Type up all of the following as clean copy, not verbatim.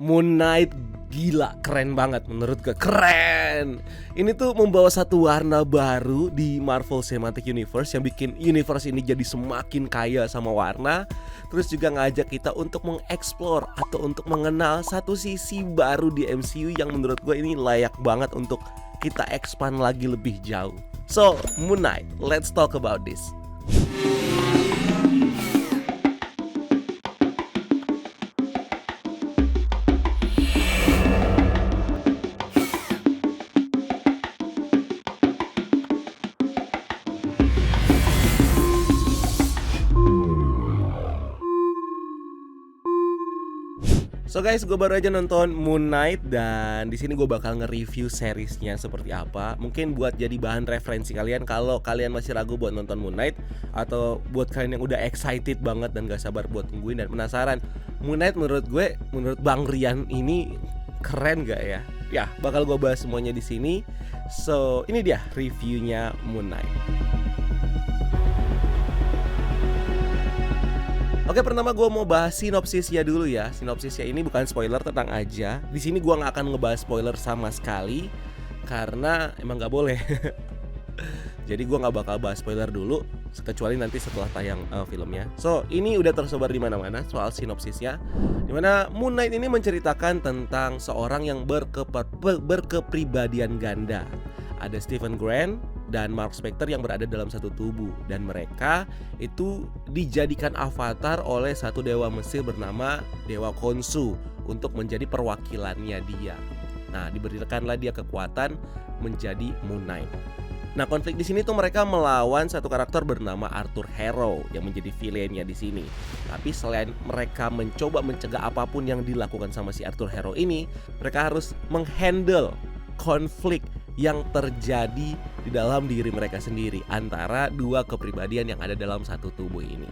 Moon Knight gila, keren banget menurut gue, keren. Ini tuh membawa satu warna baru di Marvel Cinematic Universe yang bikin universe ini jadi semakin kaya sama warna. Terus juga ngajak kita untuk mengeksplor atau untuk mengenal satu sisi baru di MCU yang menurut gue ini layak banget untuk kita expand lagi lebih jauh. So, Moon Knight, let's talk about this. So guys, gue baru aja nonton Moon Knight dan di sini gue bakal nge-review seriesnya seperti apa. Mungkin buat jadi bahan referensi kalian kalau kalian masih ragu buat nonton Moon Knight, atau buat kalian yang udah excited banget dan gak sabar buat tungguin dan penasaran. Moon Knight menurut gue, menurut Bang Rian ini keren gak ya? Ya, bakal gue bahas semuanya di sini. So, ini dia reviewnya Moon Knight. Oke, pertama gue mau bahas sinopsisnya dulu ya. Sinopsisnya ini bukan spoiler, tenang aja. Di sini gue nggak akan ngebahas spoiler sama sekali karena emang nggak boleh. Jadi gue nggak bakal bahas spoiler dulu, kecuali nanti setelah tayang filmnya. So, ini udah tersebar di mana-mana soal sinopsisnya. Dimana Moon Knight ini menceritakan tentang seorang yang berkepribadian ganda. Ada Stephen Grant dan Mark Spector yang berada dalam satu tubuh, dan mereka itu dijadikan avatar oleh satu dewa Mesir bernama Dewa Khonsu untuk menjadi perwakilannya dia. Nah, diberikanlah dia kekuatan menjadi Moon Knight. Nah, konflik di sini tuh mereka melawan satu karakter bernama Arthur Harrow yang menjadi villainnya di sini. Tapi selain mereka mencoba mencegah apapun yang dilakukan sama si Arthur Harrow ini, mereka harus menghandle konflik yang terjadi di dalam diri mereka sendiri antara dua kepribadian yang ada dalam satu tubuh ini.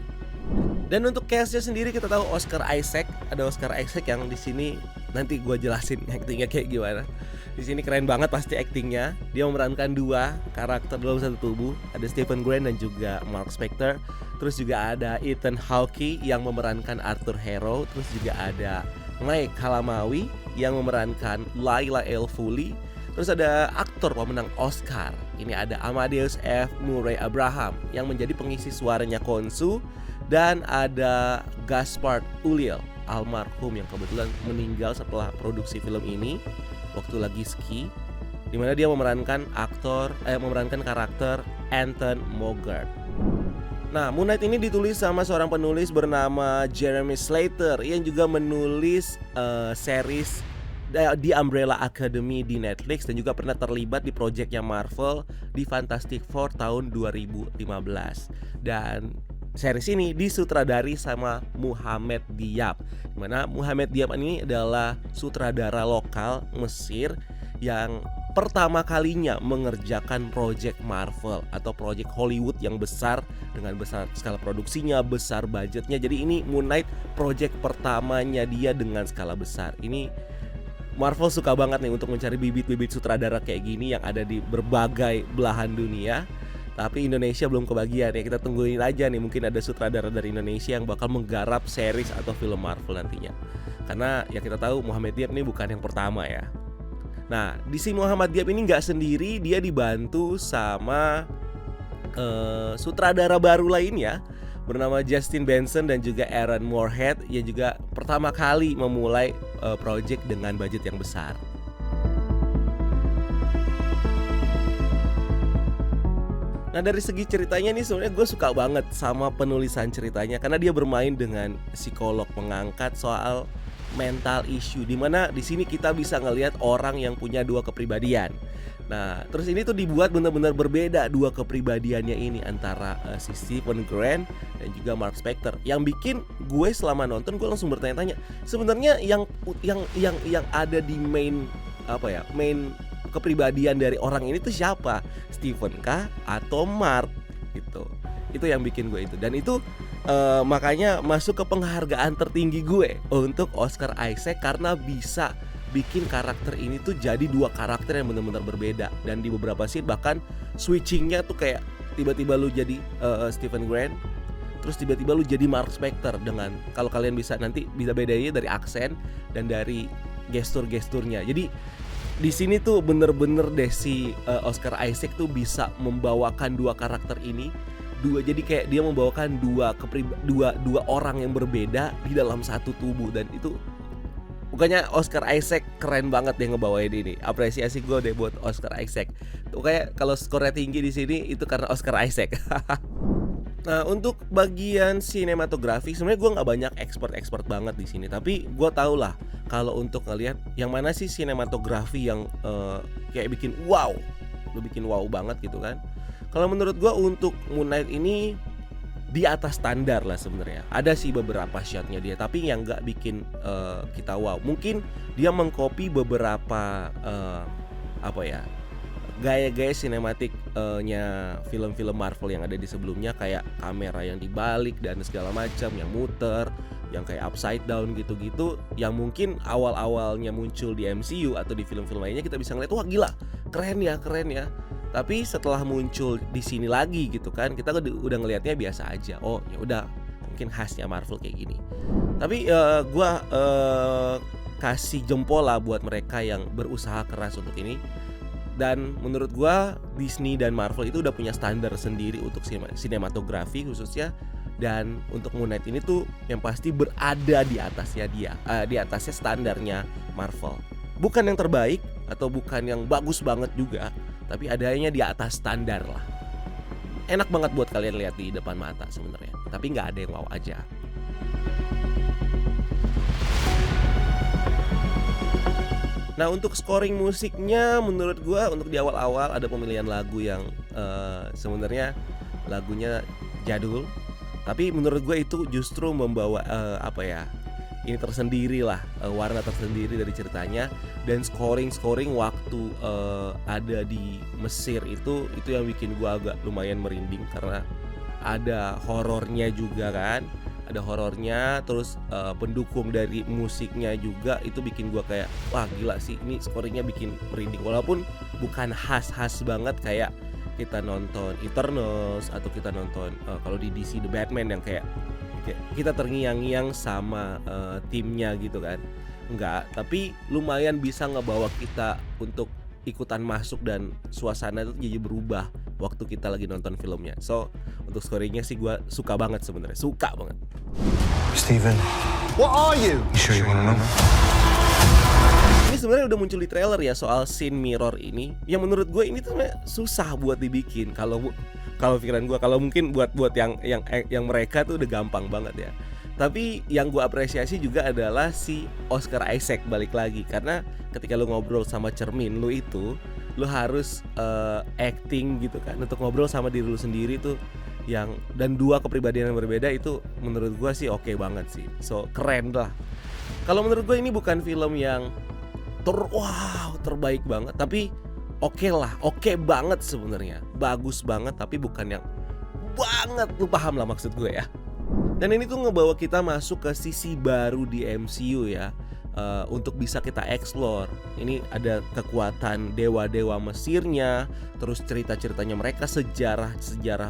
Dan untuk cast-nya sendiri kita tahu Oscar Isaac, ada Oscar Isaac yang di sini nanti gue jelasin aktingnya kayak gimana. Di sini keren banget pasti aktingnya. Dia memerankan dua karakter dalam satu tubuh, ada Stephen Grant dan juga Mark Spector. Terus juga ada Ethan Hawke yang memerankan Arthur Harrow. Terus juga ada Mike Calamawy yang memerankan Layla El Fouly. Terus ada aktor pemenang Oscar. Ini ada Amadeus F. Murray Abraham yang menjadi pengisi suaranya Khonsu. Dan ada Gaspard Ulliel, almarhum yang kebetulan meninggal setelah produksi film ini waktu lagi ski, dimana dia memerankan karakter Anton Mogart. Nah, Moon Knight ini ditulis sama seorang penulis bernama Jeremy Slater yang juga menulis series di Umbrella Academy di Netflix dan juga pernah terlibat di proyeknya Marvel di Fantastic Four tahun 2015. Dan series ini disutradari sama Muhammad Diab, dimana Muhammad Diab ini adalah sutradara lokal Mesir yang pertama kalinya mengerjakan proyek Marvel atau proyek Hollywood yang besar dengan besar skala produksinya, besar budgetnya. Jadi ini Moon Knight proyek pertamanya dia dengan skala besar. Ini Marvel suka banget nih untuk mencari bibit-bibit sutradara kayak gini yang ada di berbagai belahan dunia. Tapi Indonesia belum kebagian ya, kita tungguin aja nih, mungkin ada sutradara dari Indonesia yang bakal menggarap series atau film Marvel nantinya. Karena ya kita tahu Muhammad Diab ini bukan yang pertama ya. Nah, di si Muhammad Diab ini nggak sendiri, dia dibantu sama sutradara baru lainnya bernama Justin Benson dan juga Aaron Moorhead yang juga pertama kali memulai project dengan budget yang besar. Nah, dari segi ceritanya nih sebenarnya gue suka banget sama penulisan ceritanya karena dia bermain dengan psikolog, mengangkat soal mental issue, dimana di sini kita bisa ngelihat orang yang punya dua kepribadian. Nah, terus ini tuh dibuat benar-benar berbeda dua kepribadiannya ini antara si Stephen Grant dan juga Mark Spector. Yang bikin gue selama nonton gue langsung bertanya-tanya, sebenarnya yang ada di main kepribadian dari orang ini tuh siapa? Stephen kah atau Mark gitu. Itu yang bikin gue itu. Dan itu makanya masuk ke penghargaan tertinggi gue untuk Oscar Isaac karena bisa bikin karakter ini tuh jadi dua karakter yang benar-benar berbeda. Dan di beberapa scene bahkan switchingnya tuh kayak tiba-tiba lu jadi Stephen Grant, terus tiba-tiba lu jadi Mark Spector dengan, kalau kalian bisa nanti bisa bedainnya dari aksen dan dari gestur-gesturnya. Jadi di sini tuh bener-bener deh si Oscar Isaac tuh bisa membawakan dua karakter ini, jadi kayak dia membawakan dua orang yang berbeda di dalam satu tubuh, dan itu pokoknya Oscar Isaac keren banget dia ngebawain ini. Apresiasi gue deh buat Oscar Isaac. Pokoknya kalau skornya tinggi di sini itu karena Oscar Isaac. Nah, untuk bagian sinematografi sebenarnya gue nggak banyak expert banget di sini, tapi gue tau lah kalau untuk ngelihat yang mana sih sinematografi yang kayak bikin wow banget gitu kan. Kalau menurut gue untuk Moon Knight ini di atas standar lah sebenarnya. Ada sih beberapa shotnya dia, tapi yang nggak bikin kita wow. Mungkin dia mengcopy beberapa gaya-gaya sinematiknya film-film Marvel yang ada di sebelumnya, kayak kamera yang dibalik dan segala macam, yang muter, yang kayak upside down gitu-gitu, yang mungkin awal-awalnya muncul di MCU atau di film-film lainnya kita bisa ngeliat, wah gila, keren ya. Tapi setelah muncul di sini lagi gitu kan, kita udah ngelihatnya biasa aja. Oh ya udah, mungkin khasnya Marvel kayak gini. Tapi gua kasih jempol lah buat mereka yang berusaha keras untuk ini. Dan menurut gua Disney dan Marvel itu udah punya standar sendiri untuk sinematografi khususnya. Dan untuk Moon Knight ini tuh yang pasti berada di atasnya di atasnya standarnya Marvel. Bukan yang terbaik atau bukan yang bagus banget juga, tapi adanya di atas standar lah. Enak banget buat kalian lihat di depan mata sebenarnya, tapi nggak ada yang wow aja. Nah, untuk scoring musiknya menurut gua untuk di awal-awal ada pemilihan lagu yang sebenarnya lagunya jadul, tapi menurut gua itu justru membawa ini tersendiri lah, warna tersendiri dari ceritanya. Dan scoring waktu ada di Mesir itu yang bikin gua agak lumayan merinding, karena ada horornya juga kan, terus pendukung dari musiknya juga itu bikin gua kayak wah gila sih, ini scoringnya bikin merinding, walaupun bukan khas banget kayak kita nonton Eternals atau kita nonton kalau di DC The Batman yang kayak kita terngiang-ngiang sama timnya gitu kan. Enggak, tapi lumayan bisa ngebawa kita untuk ikutan masuk dan suasana itu jadi berubah waktu kita lagi nonton filmnya. So, untuk scoringnya sih gue suka banget sebenarnya, suka banget. Steven, what are you? You sure you wanna know? Ini sebenarnya udah muncul di trailer ya soal scene mirror ini, yang menurut gue ini tuh susah buat dibikin. Kalau pikiran gue, kalau mungkin buat yang mereka tuh udah gampang banget ya. Tapi yang gue apresiasi juga adalah si Oscar Isaac balik lagi, karena ketika lu ngobrol sama cermin lu itu, lu harus acting gitu kan untuk ngobrol sama diri lu sendiri tuh, dan dua kepribadian yang berbeda itu menurut gue sih oke banget sih. So keren lah. Kalau menurut gue ini bukan film yang terbaik banget, tapi oke banget sebenarnya, bagus banget, tapi bukan yang banget, lu paham lah maksud gue ya. Dan ini tuh ngebawa kita masuk ke sisi baru di MCU ya, untuk bisa kita explore. Ini ada kekuatan dewa-dewa Mesirnya, terus cerita-ceritanya mereka, sejarah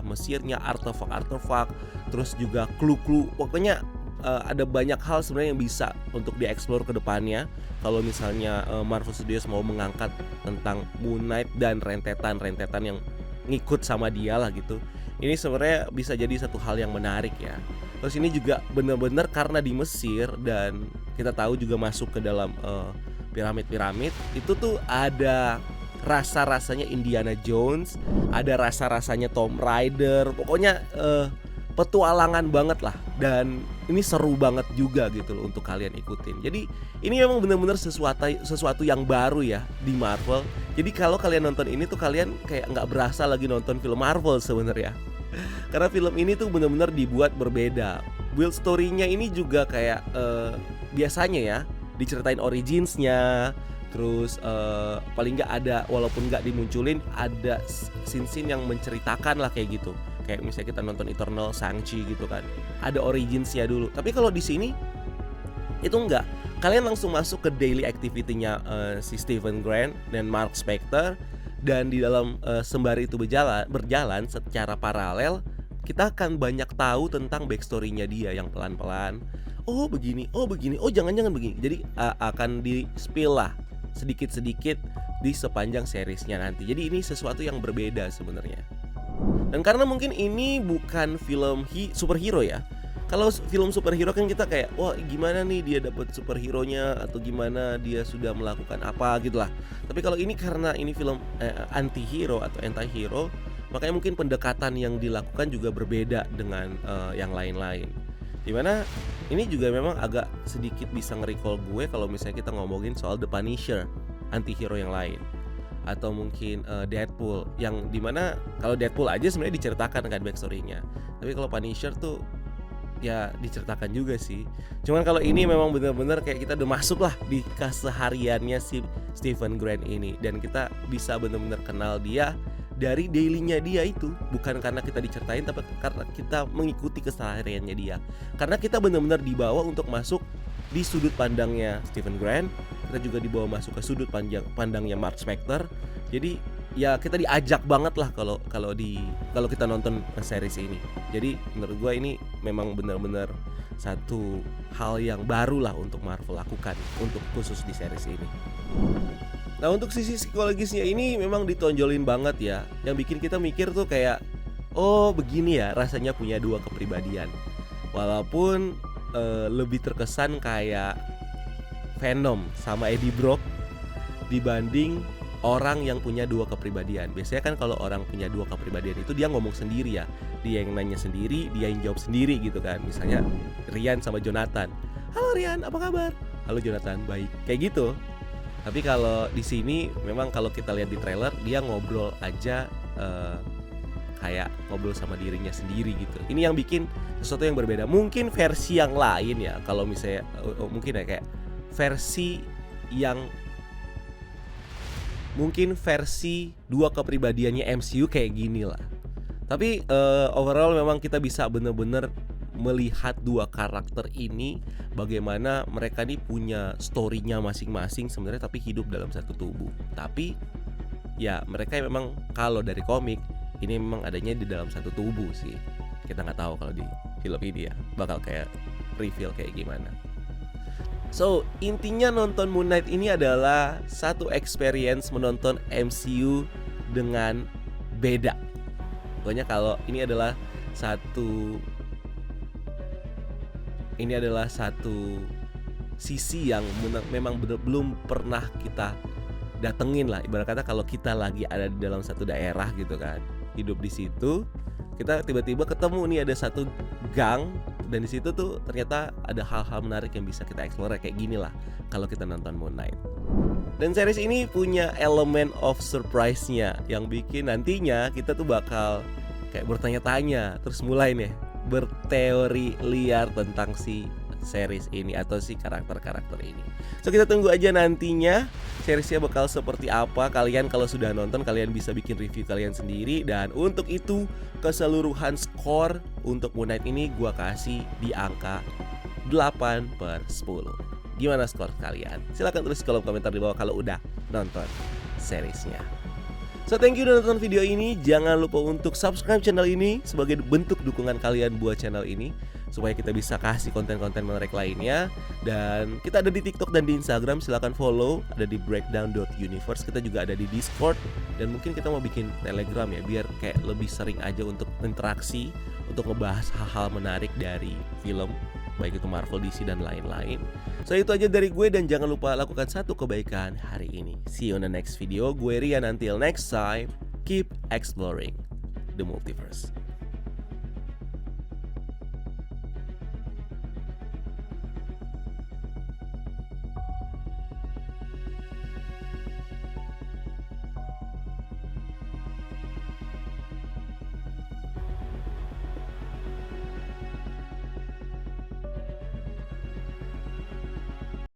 Mesirnya, artefak, terus juga clue-clue. Pokoknya ada banyak hal sebenarnya yang bisa untuk dieksplor ke depannya. Kalau misalnya Marvel Studios mau mengangkat tentang Moon Knight dan rentetan yang ngikut sama dia lah gitu, ini sebenarnya bisa jadi satu hal yang menarik ya. Terus ini juga benar-benar karena di Mesir, dan kita tahu juga masuk ke dalam piramid itu tuh ada rasa-rasanya Indiana Jones, ada rasa-rasanya Tomb Raider, pokoknya petualangan banget lah. Dan ini seru banget juga gitu loh untuk kalian ikutin. Jadi ini memang benar-benar sesuatu yang baru ya di Marvel. Jadi kalau kalian nonton ini tuh kalian kayak nggak berasa lagi nonton film Marvel sebenarnya. Karena film ini tuh benar-benar dibuat berbeda. Build story-nya ini juga kayak biasanya ya diceritain originsnya. Terus paling nggak ada, walaupun nggak dimunculin, ada scene-scene yang menceritakan lah kayak gitu. Kayak misalnya kita nonton Eternal, Shang-Chi gitu kan, ada originsnya dulu. Tapi kalau di sini itu enggak. Kalian langsung masuk ke daily activity-nya si Stephen Grant dan Mark Spector. Dan di dalam sembari itu berjalan secara paralel, kita akan banyak tahu tentang backstory-nya dia yang pelan-pelan. Oh begini, oh begini, oh jangan-jangan begini. Jadi akan di-spill lah sedikit-sedikit di sepanjang seriesnya nanti. Jadi ini sesuatu yang berbeda sebenarnya. Dan karena mungkin ini bukan film superhero ya. Kalau film superhero kan kita kayak, wah gimana nih dia dapat superhero-nya, atau gimana dia sudah melakukan apa gitu lah. Tapi kalau ini karena ini film anti-hero atau anti-hero, makanya mungkin pendekatan yang dilakukan juga berbeda dengan yang lain-lain. Dimana ini juga memang agak sedikit bisa nge-recall gue kalau misalnya kita ngomongin soal The Punisher, anti-hero yang lain. Atau mungkin Deadpool, yang dimana kalau Deadpool aja sebenarnya diceritakan kan backstory-nya. Tapi kalau Punisher tuh ya diceritakan juga sih. Cuman kalau ini memang benar-benar kayak kita udah masuk lah di kesehariannya si Stephen Grant ini, dan kita bisa benar-benar kenal dia dari dailynya dia itu, bukan karena kita diceritain, tapi karena kita mengikuti kesehariannya dia. Karena kita benar-benar dibawa untuk masuk di sudut pandangnya Stephen Grant, kita juga dibawa masuk ke sudut pandangnya Mark Spector. Jadi ya kita diajak banget lah kalau kita nonton series ini. Jadi menurut gue ini memang benar-benar satu hal yang baru lah untuk Marvel lakukan untuk khusus di series ini. Nah, untuk sisi psikologisnya ini memang ditonjolin banget ya. Yang bikin kita mikir tuh kayak, oh begini ya rasanya punya dua kepribadian. Walaupun lebih terkesan kayak Venom sama Eddie Brock dibanding orang yang punya dua kepribadian. Biasanya kan kalau orang punya dua kepribadian itu dia ngomong sendiri ya. Dia yang nanya sendiri, dia yang jawab sendiri gitu kan. Misalnya Rian sama Jonathan. Halo Rian, apa kabar? Halo Jonathan, baik. Kayak gitu. Tapi kalau di sini memang kalau kita lihat di trailer, dia ngobrol aja kayak ngobrol sama dirinya sendiri gitu. Ini yang bikin sesuatu yang berbeda. Mungkin versi yang lain ya, kalau misalnya mungkin ya kayak versi yang mungkin versi dua kepribadiannya MCU kayak gini lah. Tapi overall memang kita bisa bener-bener melihat dua karakter ini, bagaimana mereka nih punya story-nya masing-masing sebenarnya, tapi hidup dalam satu tubuh. Tapi ya mereka memang kalau dari komik ini memang adanya di dalam satu tubuh sih. Kita nggak tahu kalau di film ini ya bakal kayak reveal kayak gimana. So, intinya nonton Moon Knight ini adalah satu experience menonton MCU dengan beda. Pokoknya kalau ini adalah satu sisi yang memang belum pernah kita datengin lah. Ibarat kata kalau kita lagi ada di dalam satu daerah gitu kan, hidup di situ, kita tiba-tiba ketemu nih ada satu gang, dan di situ tuh ternyata ada hal-hal menarik yang bisa kita explore kayak gini lah kalau kita nonton Moon Knight. Dan series ini punya elemen of surprise-nya yang bikin nantinya kita tuh bakal kayak bertanya-tanya, terus mulai nih berteori liar tentang si series ini atau si karakter-karakter ini. So kita tunggu aja nantinya seriesnya bakal seperti apa. Kalian kalau sudah nonton, kalian bisa bikin review kalian sendiri. Dan untuk itu keseluruhan skor untuk Moon Knight ini gua kasih di angka 8/10. Gimana skor kalian? Silahkan tulis di kolom komentar di bawah kalau udah nonton seriesnya. So thank you udah nonton video ini. Jangan lupa untuk subscribe channel ini sebagai bentuk dukungan kalian buat channel ini, supaya kita bisa kasih konten-konten menarik lainnya. Dan kita ada di TikTok dan di Instagram, silahkan follow. Ada di breakdown.universe. Kita juga ada di Discord. Dan mungkin kita mau bikin Telegram ya, biar kayak lebih sering aja untuk interaksi, untuk ngebahas hal-hal menarik dari film, baik itu Marvel, DC, dan lain-lain. So itu aja dari gue, dan jangan lupa lakukan satu kebaikan hari ini. See you on the next video. Gue Rian, until next time, keep exploring the multiverse.